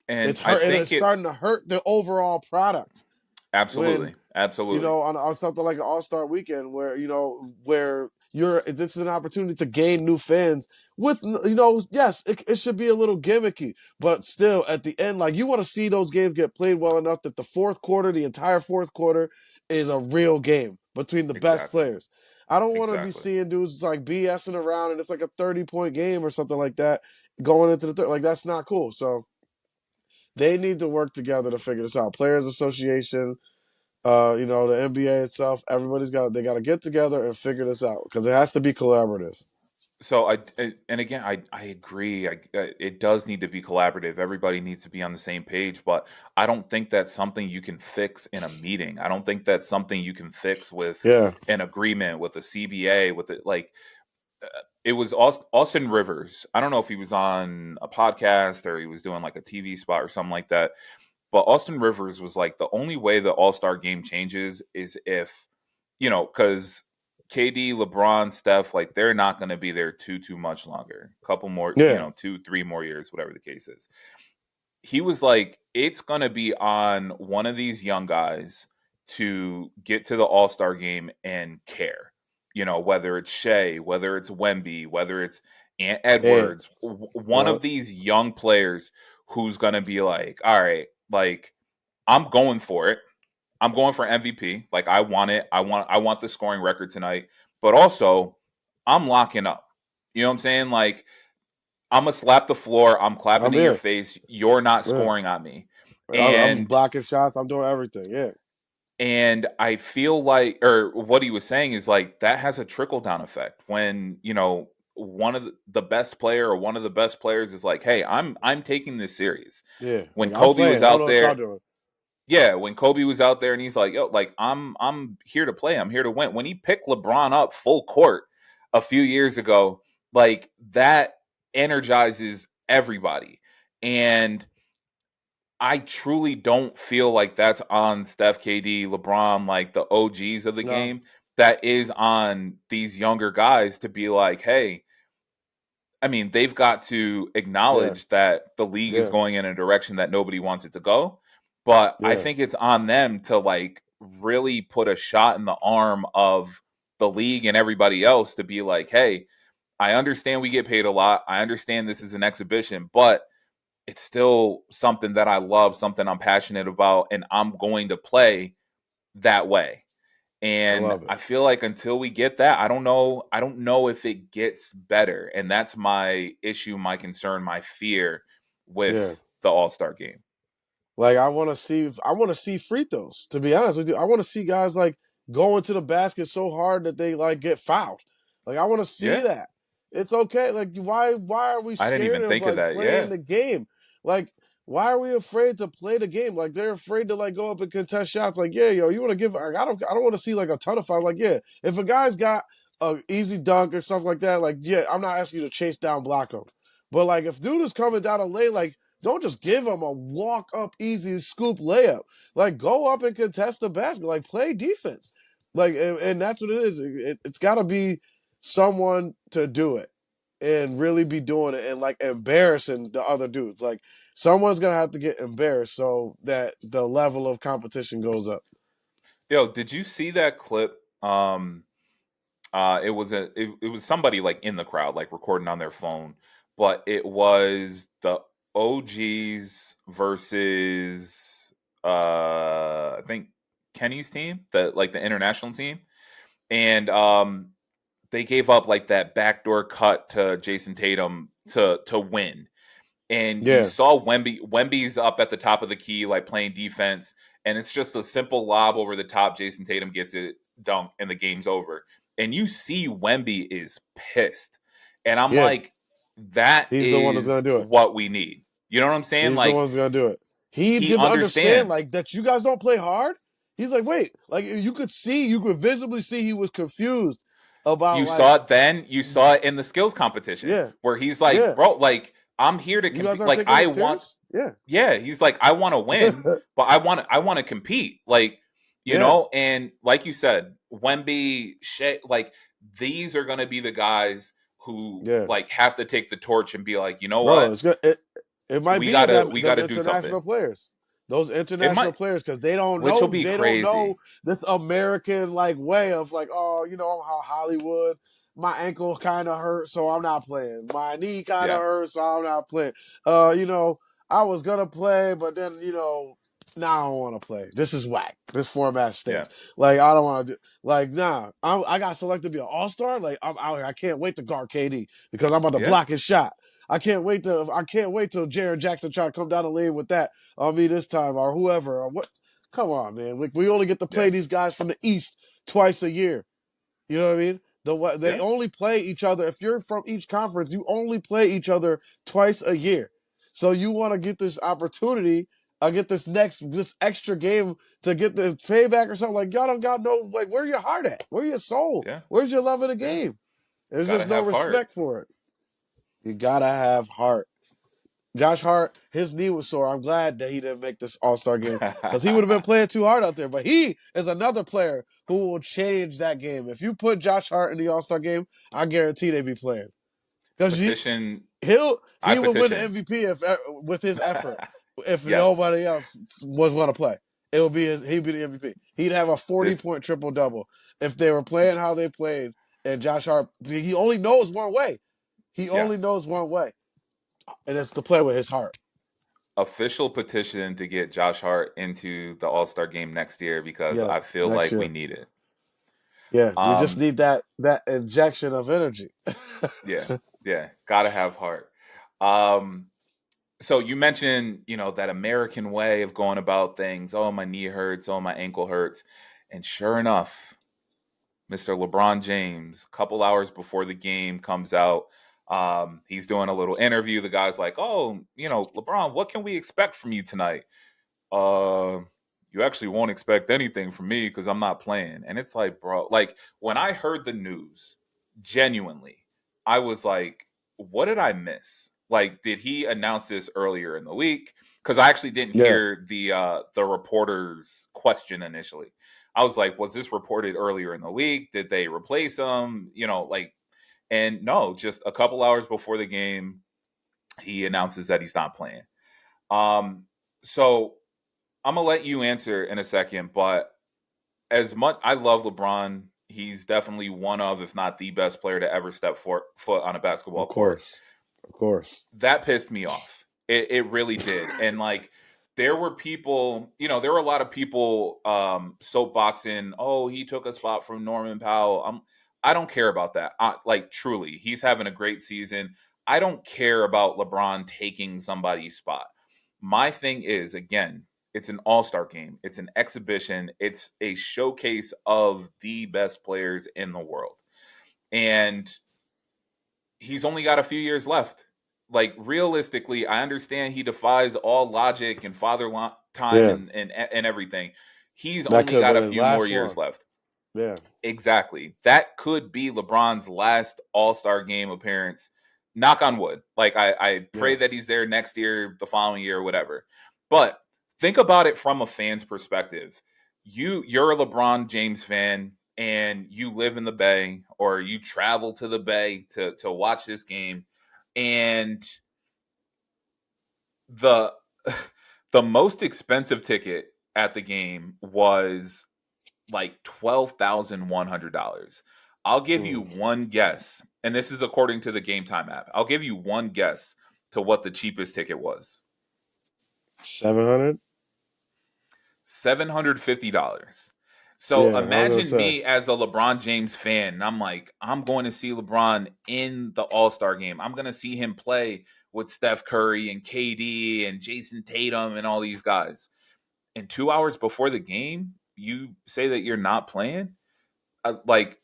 And It's I hurt, and it's think it starting to hurt the overall product when absolutely, absolutely. on something like an All Star Weekend, where where you're this is an opportunity to gain new fans with yes, it should be a little gimmicky, but still at the end, like you want to see those games get played well enough that the fourth quarter, the entire fourth quarter, is a real game between the best Exactly. players. I don't want to be Exactly. seeing dudes like BSing around and it's like a 30-point game or something like that going into the third. Like that's not cool. So they need to work together to figure this out. Players Association, the NBA itself, they got to get together and figure this out because it has to be collaborative. So and again I agree. It does need to be collaborative. Everybody needs to be on the same page, but I don't think that's something you can fix in a meeting. I don't think that's something you can fix with Yeah, an agreement with a CBA with it like it was Austin Rivers. I don't know if he was on a podcast or he was doing like a TV spot or something like that. But Austin Rivers was like the only way the All Star game changes is if, because KD, LeBron, Steph, like they're not going to be there too much longer. A couple more, yeah, 2, 3 more years, whatever the case is. He was like, it's going to be on one of these young guys to get to the All Star game and care. Whether it's Shea, whether it's Wemby, whether it's Ant and Edwards, one yeah, of these young players who's going to be like, all right, like I'm going for it. I'm going for MVP. Like I want it. I want the scoring record tonight. But also, I'm locking up. You know what I'm saying? Like I'm gonna slap the floor. I'm clapping I'm in your in. face. You're not Yeah, scoring on me. I'm And blocking shots. I'm doing everything. Yeah, and I feel like, or what he was saying is like that has a trickle down effect when one of the best player or one of the best players is like, hey, I'm taking this serious. yeah. When Like I'm Kobe was playing. I don't know out what y'all there, doing. yeah, when Kobe was out there and he's like, yo, like I'm here to play. I'm here to win. When he picked LeBron up full court a few years ago, like that energizes everybody. And I truly don't feel like that's on Steph, KD, LeBron, like the OGs of the No, game. That is on these younger guys to be like, hey, I mean, they've got to yeah, acknowledge that the league is yeah, going in a direction that nobody wants it to go. But I yeah. think it's on them to like really put a shot in the arm of the league and everybody else to be like, hey, I understand we get paid a lot. I understand this is an exhibition, but it's still something that I love, something I'm passionate about, and I'm going to play that way. I And love it. I feel like until we get that, I don't know if it gets better. And that's my issue, my concern, my fear Yeah. with the All-Star game. Like I want to see free throws. To be honest with you, I want to see guys like going to the basket so hard that they like get fouled. Like I want to see Yeah. that. It's okay. Like why are we I didn't scared even of think of like that. playing Yeah. the game? Like why are we afraid to play the game? Like they're afraid to like go up and contest shots. Like yeah, yo, you want to give? Like, I don't want to see like a ton of fouls. Like yeah, if a guy's got a easy dunk or stuff like that, like yeah, I'm not asking you to chase down block him. But like if dude is coming down a lane, like don't just give him a walk up easy scoop layup. Like go up and contest the basket. Like play defense. Like and that's what it is. It's got to be someone to do it and really be doing it and like embarrassing the other dudes. Like someone's gonna have to get embarrassed so that the level of competition goes up. Yo, did you see that clip? It was somebody like in the crowd, like recording on their phone, but it was the OGs versus I think Kenny's team, the international team. And they gave up like that backdoor cut to Jason Tatum to win. And you Yeah, saw Wemby's up at the top of the key, like playing defense, and it's just a simple lob over the top. Jason Tatum gets it, dunk, and the game's over. And you see Wemby is pissed. And I'm yeah. like, that He's the one that's gonna is do it. what we need. You know what I'm saying? He's the Like, one that's gonna do it. He he didn't understand understands. like that. You guys don't play hard. He's like, wait, like you could visibly see he was confused about You like, saw it then, you saw it in the skills competition yeah, where he's like, yeah. bro, like, I'm here to You guys compete. aren't Like, taking I this want, serious. Yeah, yeah, he's like, I want to win, but I want to compete. Like, yeah, and like you said, Wemby, Shea, like these are gonna be the guys who yeah. like have to take the torch and be like, you know Bro, what, it's good. It might we be gotta that we them gotta do something. international players, those It international might, players, because which will be they don't know crazy. this American like way of like, oh, I'm how Hollywood. My ankle kind of hurt, so I'm not playing. My knee kind of Yeah, hurt, so I'm not playing. I was gonna play, but then now I don't want to play. This is whack. This format yeah, stinks. Like I don't want to do. Like nah, I got selected to be an all star. Like I'm out here. I can't wait to guard KD because I'm about to yeah, block his shot. I can't wait till Jaron Jackson try to come down the lane with that on me this time or whoever or what. Come on, man. We only get to play yeah, these guys from the East twice a year. You know what I mean? They yeah, only play each other. If you're from each conference, you only play each other twice a year. So you want to get this opportunity, get this extra game to get the payback or something. Like y'all don't got no like where your heart at? Where your soul? yeah, Where's your love of the yeah. game? There's Gotta just no have heart. respect for it. You gotta have heart. Josh Hart, his knee was sore. I'm glad that he didn't make this All Star game because he would have been playing too hard out there. But he is another player who will change that game. If you put Josh Hart in the All Star game, I guarantee they be playing because Petition. I he would win the petition. MVP if with his effort. If Yes. nobody else was going to play, it would be he'd be the MVP. He'd have a 40 This point triple double if they were playing how they played. And Josh Hart, he only knows one way. He only yes. knows one way, and it's to play with his heart. Official petition to get Josh Hart into the All-Star game next year because Yeah, I feel next like we year. need it. Yeah, we just Um need that injection of energy. yeah. Yeah, got to have heart. Um so you mentioned, that American way of going about things. Oh, my knee hurts, oh, my ankle hurts. And sure enough, Mr. LeBron James, a couple hours before the game comes out, he's doing a little interview. The guy's like, "Oh, LeBron, what can we expect from you tonight?" uh you actually won't expect anything from me because I'm not playing. And it's like, bro, like when I heard the news, genuinely, I was like, what did I miss? Like, did he announce this earlier in the week? Because I actually didn't Yeah, hear the reporter's question initially. I was like, was this reported earlier in the week? Did they replace him? Like, and no, just a couple hours before the game, he announces that he's not playing. So I'm gonna let you answer in a second, but as much I love LeBron, he's definitely one of, if not the best player to ever step foot on a basketball of court. course, of course. That pissed me off. It really did. And like there were people, there were a lot of people soapboxing, oh, he took a spot from Norman Powell. I don't care about that. Like truly, he's having a great season. I don't care about LeBron taking somebody's spot. My thing is, again, it's an all-star game. It's an exhibition. It's a showcase of the best players in the world. And he's only got a few years left. Like realistically, I understand he defies all logic and time Yeah, and everything. He's that only could have got been a his few more last years one. left. Yeah, Exactly. That could be LeBron's last All Star game appearance. Knock on wood. Like I pray yeah, that he's there next year, the following year, whatever. But think about it from a fan's perspective. You're a LeBron James fan and you live in the Bay or you travel to the Bay to watch this game, and the the most expensive ticket at the game was like $12,100. I'll give you mm. one guess, and this is according to the Game Time app. I'll give you one guess to what the cheapest ticket was. 700. $750. So Yeah, I was gonna imagine say me as a LeBron James fan, and I'm like, I'm going to see LeBron in the All Star game. I'm going to see him play with Steph Curry and KD and Jason Tatum and all these guys. And 2 hours before the game, you say that you're not playing? Like,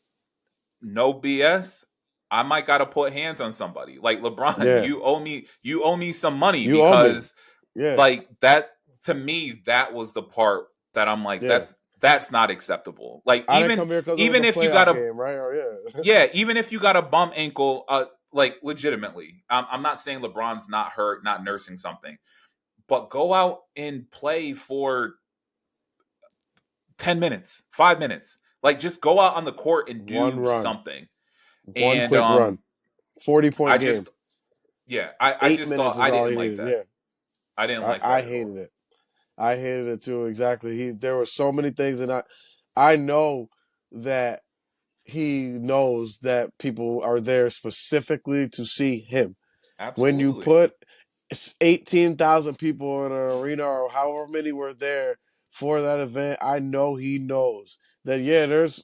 no BS. I might got to put hands on somebody. Like LeBron, yeah, you owe me some money you owe me. because Yeah, like that to me that was the part that I'm like yeah. that's not acceptable. Like I didn't come here because it was even a if you got playoff a game, right? Or yeah, yeah, even if you got a bum ankle like legitimately. I'm not saying LeBron's not hurt, not nursing something, but go out and play for 10 minutes, 5 minutes. Like just go out on the court and one do run, something. one And quick run, 40 point I game. just yeah, I Eight just thought minutes is I all didn't he like needed. that. Yeah, I didn't like I that at all. hated it. I hated it too. Exactly. There were so many things, and I know that he knows that people are there specifically to see him. When you Absolutely. put 18,000 people in an arena or however many were there for that event, I know he knows that, yeah, there's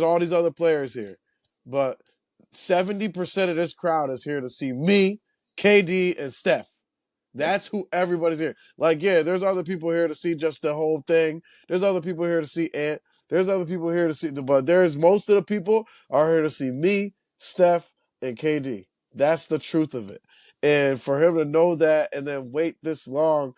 all these other players here, but 70% of this crowd is here to see me, KD, and Steph. Yeah. That's who everybody's here. Like, yeah, there's other people here to see just the whole thing. There's other people here to see Ant. There's other people here to see but there's most of the people are here to see me, Steph, and KD. That's the truth of it. And for him to know that and then wait this long,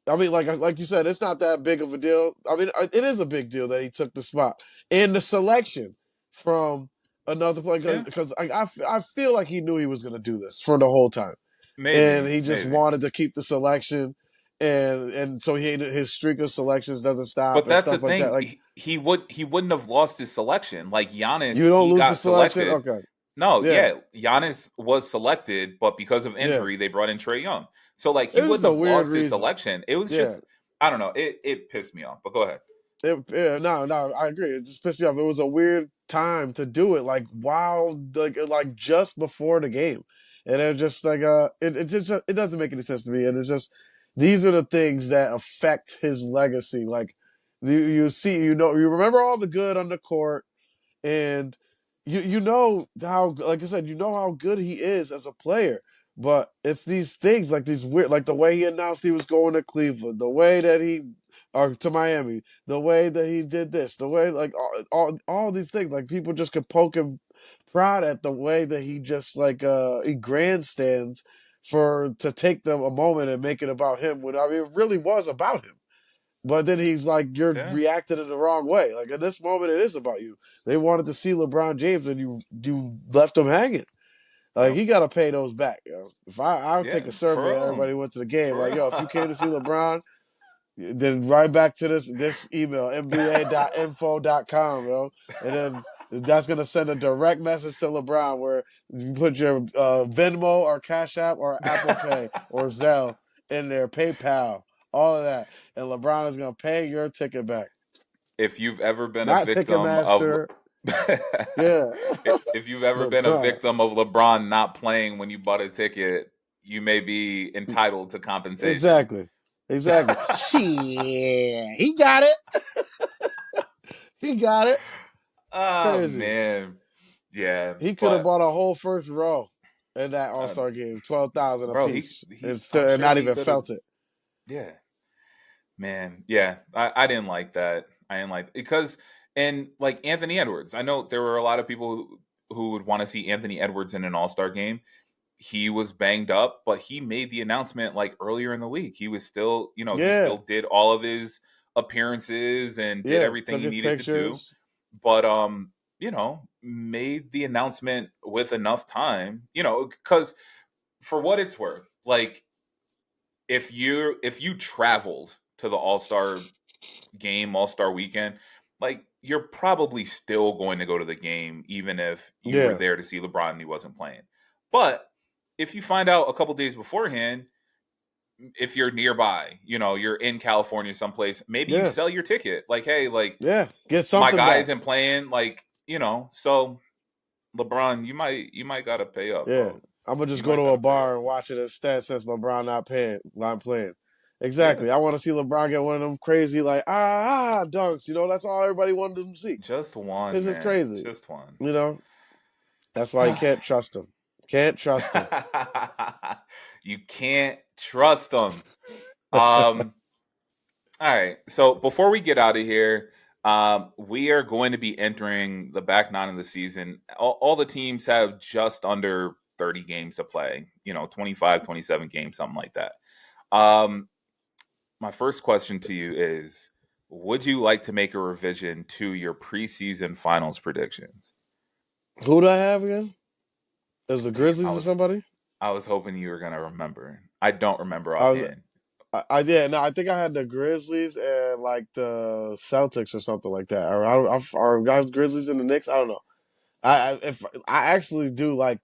I mean, like you said, it's not that big of a deal. I mean, it is a big deal that he took the spot and the selection from another player Yeah. because I feel like he knew he was going to do this for the whole time and Maybe. he just Maybe. wanted to keep the selection, and so his streak of selections doesn't stop But and that's the stuff like that. thing. Like He wouldn't have lost his selection. Like you Giannis, don't he lose the got selection. selected. Okay, No, yeah, yeah, Giannis was selected, but because of yeah. injury, they brought in Trey Young. So like he It was just wouldn't a have weird lost his reason. selection. It was Yeah, just I don't know. It pissed me off. But go ahead. yeah, no, I agree. It just pissed me off. It was a weird time to do it, like wow, like just before the game, and it just like it just it doesn't make any sense to me. And it's just these are the things that affect his legacy. Like you see, you remember all the good on the court and you know how like I said, you know how good he is as a player. But it's these things like these weird like the way he announced he was going to Cleveland, the way that he or to Miami, the way that he did this, the way like all these things, like people just could poke him prod at the way that he just like he grandstands for to take them a moment and make it about him when I mean it really was about him. But then he's like, you're Yeah. reacting in the wrong way. Like in this moment, it is about you. They wanted to see LeBron James, and you left him hanging. Like Yep. he got to pay those back. Yo. If I would Yeah. take a For survey, of real. everybody who went to the game. For Like yo, if you real. came to see LeBron, then right back to this email nba.info.com, yo, and then that's gonna send a direct message to LeBron where you put your Venmo or Cash App or Apple Pay or Zelle in there, PayPal, all of that, and LeBron is gonna pay your ticket back. If you've ever been a Not victim of Ticketmaster. Yeah. if you've ever been a LeBron. victim of LeBron not playing when you bought a ticket, you may be entitled to compensation. Exactly. Exactly. Shit. He got it. He got it. Oh Crazy. man. Yeah, He could have but bought a whole first row in that All uh, Star game, 12,000 a bro, piece, and I'm still and sure not he even could have felt it. yeah. Man, yeah, I didn't like that. I didn't like because and like Anthony Edwards. I know there were a lot of people who would want to see Anthony Edwards in an All Star game. He was banged up, but he made the announcement like earlier in the week. He was still, he Yeah. still did all of his appearances and did Yeah. everything Took he his needed to do. pictures. But made the announcement with enough time, because for what it's worth, like if you traveled to the All-Star game, All-Star weekend, like you're probably still going to go to the game even if you were Yeah. there to see LeBron and he wasn't playing. But if you find out a couple days beforehand, if you're nearby, you're in California someplace, maybe you Yeah. sell your ticket. Like, hey, like Yeah. Get my something guy back. isn't playing, like, so LeBron, you might gotta pay up, Yeah. bro. I'm gonna You just go might to a gotta pay bar up. and watch it instead since LeBron not playing. Yeah, Exactly. I want to see LeBron get one of them crazy like dunks. You know, that's all everybody wanted him to see. just one, This is man. crazy. Just one. You know, that's why you can't trust him. Can't trust him. You can't trust them. Um, all right. So before we get out of here, we are going to be entering the back nine of the season. All the teams have just under 30 games to play, 25, 27 games, something like that. Um, my first question to you is, would you like to make a revision to your preseason finals predictions? Who do I have again? Is the Damn, Grizzlies or somebody? I was hoping you were gonna remember. I don't remember I was offhand. I yeah, no, I think I had the Grizzlies and like the Celtics or something like that. Or guys Grizzlies and the Knicks. I don't know. If I actually do like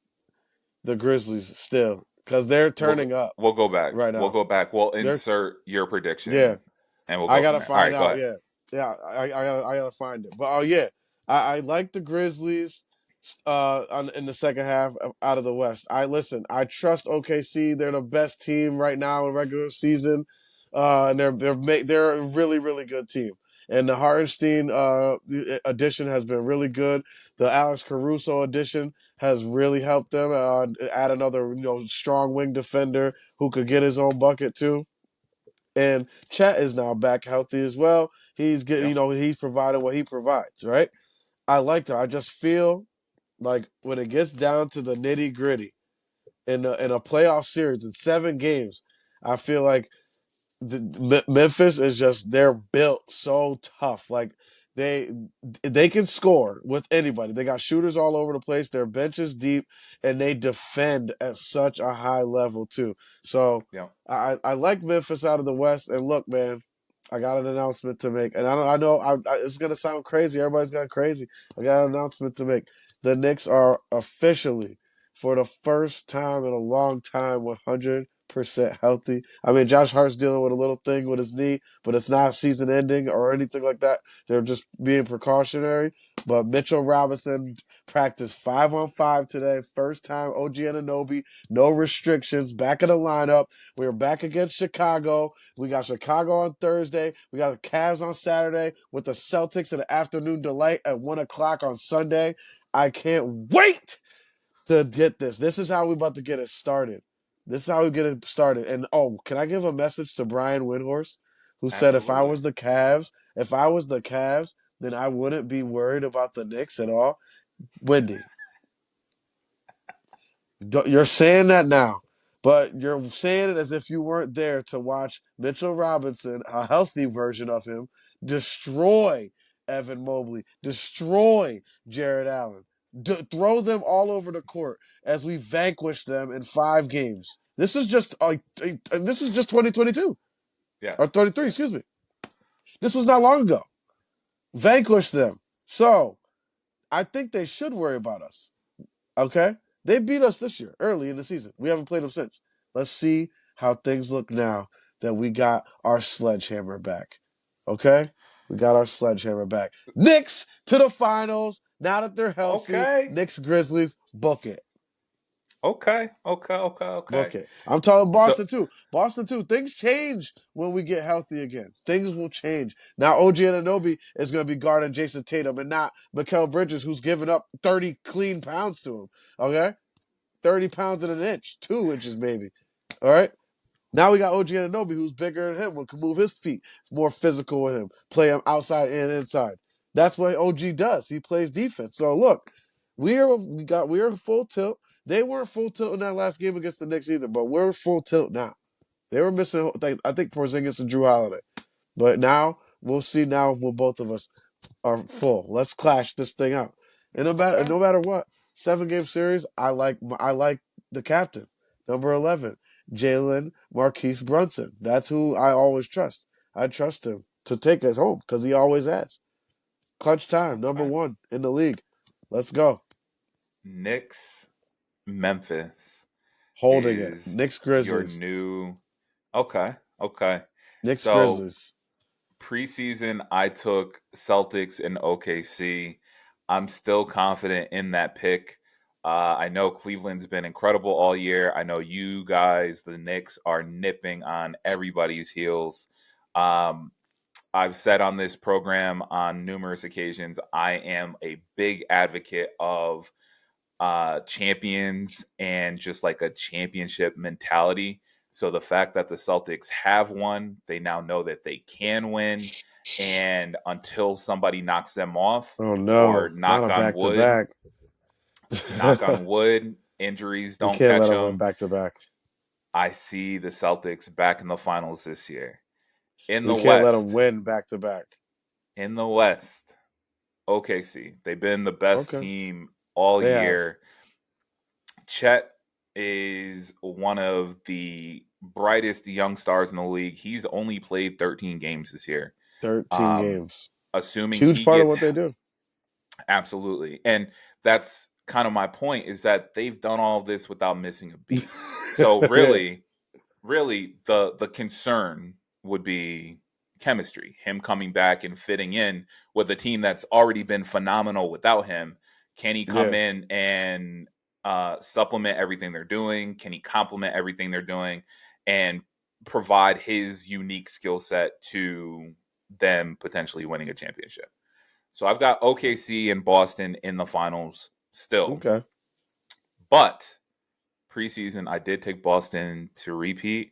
the Grizzlies still because they're We'll turning up we'll go back. right We'll now. go back. We'll They're insert your yeah. prediction, and we'll I go from gotta there. All find right, go out. ahead. Yeah, yeah. I gotta find it. But oh yeah, I like the Grizzlies. In the second half out of the West. I listen. I trust OKC. They're the best team right now in regular season, and they're a really really good team. And the Hartenstein addition has been really good. The Alex Caruso addition has really helped them. Add another strong wing defender who could get his own bucket too. And Chet is now back healthy as well. He's getting, Yep. he's providing what he provides, right? I like that. I just feel like when it gets down to the nitty gritty in a playoff series in 7 games, I feel like Memphis is just they're built so tough. Like they they can score with anybody. They got shooters all over the place. Their bench is deep, and they defend at such a high level too. So Yep. I like Memphis out of the West. And look, man, I got an announcement to make, and I know it's gonna sound crazy. Everybody's gone crazy. I got an announcement to make. The Knicks are officially, for the first time in a long time, 100% healthy. I mean, Josh Hart's dealing with a little thing with his knee, but it's not season ending or anything like that. They're just being precautionary. But Mitchell Robinson practiced 5-on-5 today. First time OG Anunoby, no restrictions, back in the lineup. We're back against Chicago. We got Chicago on Thursday. We got the Cavs on Saturday with the Celtics in the afternoon delight at 1 o'clock on Sunday. I can't wait to get this. This is how we about to get it started. This is how we get it started. And oh, can I give a message to Brian Windhorst, who said Absolutely. If I was the Cavs, then I wouldn't be worried about the Knicks at all. Wendy, you're saying that now, but you're saying it as if you weren't there to watch Mitchell Robinson, a healthy version of him, destroy Evan Mobley, destroy Jared Allen, throw them all over the court as we vanquish them in 5 games. This is just 2022 or Yes. 33. Yes. Excuse me. This was not long ago. Vanquish them. So I think they should worry about us. Okay? They beat us this year, early in the season. We haven't played them since. Let's see how things look now that we got our sledgehammer back. Okay? We got our sledgehammer back. Knicks to the finals. Now that they're healthy, Okay. Knicks Grizzlies, book it. Okay. Okay. Okay. Okay. Book it. I'm talking So Boston too. Boston too. Things change when we get healthy again. Things will change. Now OG Anunoby is going to be guarding Jason Tatum and not Mikal Bridges, who's giving up 30 clean pounds to him. Okay? 30 pounds in an inch, 2 inches maybe. All right. Now we got OG Anunoby, who's bigger than him, who can move his feet, more physical with him, play him outside and inside. That's what OG does. He plays defense. So look, we are full tilt. They weren't full tilt in that last game against the Knicks either, but we're full tilt now. They were missing, I think, Porzingis and Drew Holiday. But now we'll see. Now when both of us are full. Let's clash this thing out. And okay. no matter what, 7 game series. I like the captain, number 11, Jalen Marquise Brunson. That's who I always trust. I trust him to take us home because he always has. Clutch time, number Okay. 1 in the league. Let's go. Knicks, Memphis Holding it. is Knicks your Grizzlies. new. Okay. Okay. Knicks So Grizzlies. preseason, I took Celtics and OKC. I'm still confident in that pick. I know Cleveland's been incredible all year. I know you guys, the Knicks, are nipping on everybody's heels. Um, I've said on this program on numerous occasions, I am a big advocate of champions and just like a championship mentality. So the fact that the Celtics have won, they now know that they can win. And until somebody knocks them off, Oh or no, not a back to back. knock on wood, injuries We don't can't catch let them win them. back to back. I see the Celtics back in the finals this year. In We the can't let them West, win back to back. in the West, OKC. They've been the best Okay, team all they have year. Chet is one of the brightest young stars in the league. He's only played 13 games this year. 13 Um, games. Assuming Huge he part of gets what they do. absolutely, and that's kind of my point is that they've done all of this without missing a beat. So Yeah, really the concern would be chemistry, him coming back and fitting in with a team that's already been phenomenal without him. Can he come yeah. in and supplement everything they're doing? Can he complement everything they're doing and provide his unique skill set to them potentially winning a championship? So I've got OKC and Boston in the finals still, Okay. but preseason, I did take Boston to repeat.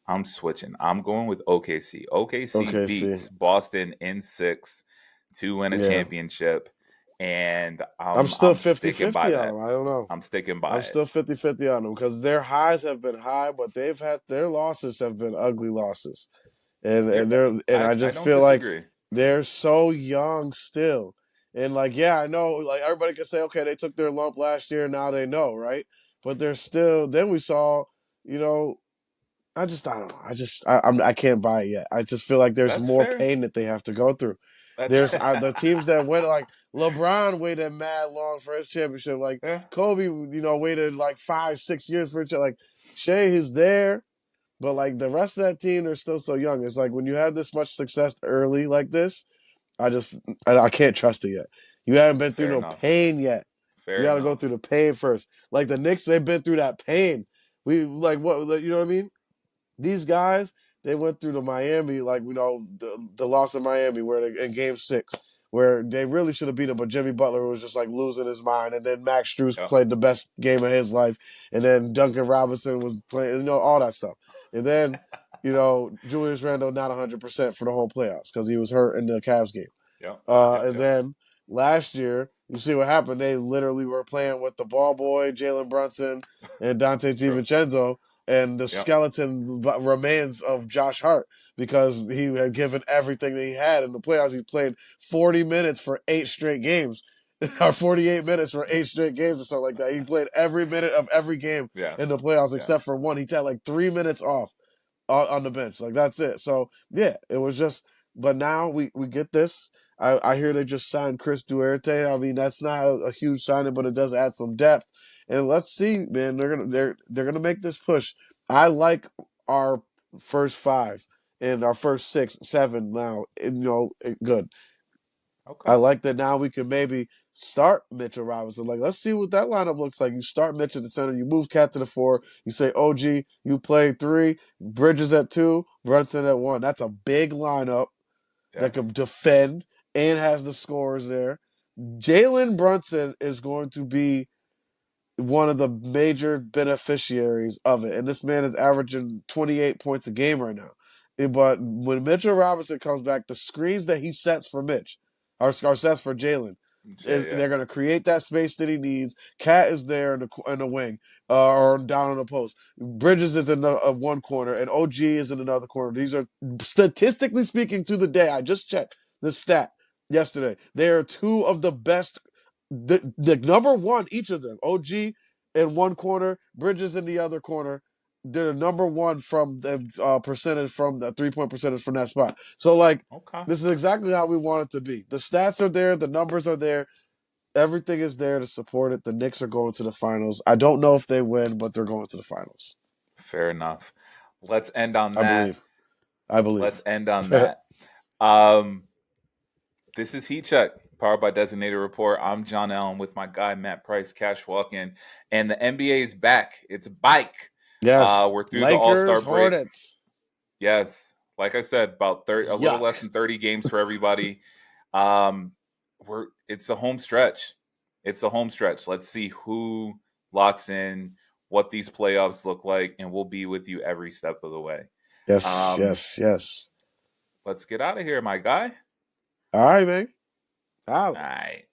I'm switching. I'm going with OKC. OKC Okay. See. beats Boston in six to win a Yeah. championship, and I'm I'm still I'm 50 sticking by 50 on that. them. I don't know. I'm sticking by I'm it. still 50 50 on them because their highs have been high, but they've had their losses have been ugly losses. And You're, they're and I I just don't feel like disagree. they're so young still. And like, yeah, I know like everybody can say, okay, they took their lump last year, now they know, right? But they're still then we saw, you know, I don't know. I can't buy it yet. I just feel like there's That's more fair. pain that they have to go through. That's There's the teams that went like LeBron waited mad long for his championship. Like yeah. Kobe, waited like 5, 6 years for it. Like Shea is there, but like the rest of that team, they're still so young. It's like when you have this much success early like this, I just I can't trust it yet. You haven't been through Fair no enough. pain yet. You Fair got to go through enough. the pain first. Like the Knicks, they've been through that pain. We like what you know what I mean? These guys, they went through the Miami, like the loss in Miami, where in Game 6, where they really should have beat them, but Jimmy Butler was just like losing his mind, and then Max Strus Yep. played the best game of his life, and then Duncan Robinson was playing, all that stuff, and then Julius Randle not 100% for the whole playoffs because he was hurt in the Cavs game. Yep. Yep. And Yep. then last year, you see what happened. They literally were playing with the ball boy, Jalen Brunson, and Dante True. DiVincenzo, and the Yep. skeleton remains of Josh Hart because he had given everything that he had in the playoffs. He played 40 minutes for 8 straight games. Or 48 minutes for 8 straight games or something like that. He played every minute of every game Yeah. in the playoffs Yeah. except for one. He had like 3 minutes off on the bench. Like that's it. So yeah, it was just. But now we get this. I hear they just signed Chris Duarte. I mean that's not a huge signing, but it does add some depth. And let's see, man. They're gonna make this push. I like our first five and our first 6, 7 now. Good. I Okay. like that now we can maybe start Mitchell Robinson. Like, let's see what that lineup looks like. You start Mitch at the center, you move Cat to the 4, you say, OG, you play 3, Bridges at 2, Brunson at 1. That's a big lineup that can Yes. defend and has the scores there. Jalen Brunson is going to be one of the major beneficiaries of it. And this man is averaging 28 points a game right now. But when Mitchell Robinson comes back, the screens that he sets for Mitch or sets for Jalen, Jay, yeah. they're going to create that space that he needs. Cat is there in the wing or down on the post. Bridges is in one corner, and OG is in another corner. These are statistically speaking to the day. I just checked the stat yesterday. They are two of the best the number one, each of them, OG in one corner, Bridges in the other corner. They're the number one from the percentage from the 3-point percentage from that spot. So like, Okay. this is exactly how we want it to be. The stats are there, the numbers are there, everything is there to support it. The Knicks are going to the finals. I don't know if they win, but they're going to the finals. Fair enough. Let's end on I that. believe. I Let's believe. end on that. Um, this is Heat Check. Powered by Designated Report. I'm John Allen with my guy Matt Price, Cash Walking, and the NBA is back. It's bike. Yes. We're through the All Star Lakers, break. Hornets. Yes, like I said, about 30, a little less Yuck. than 30 games for everybody. Um, it's a home stretch. It's a home stretch. Let's see who locks in, what these playoffs look like, and we'll be with you every step of the way. Yes, Um, yes, yes. let's get out of here, my guy. All right, man. All Holla. right.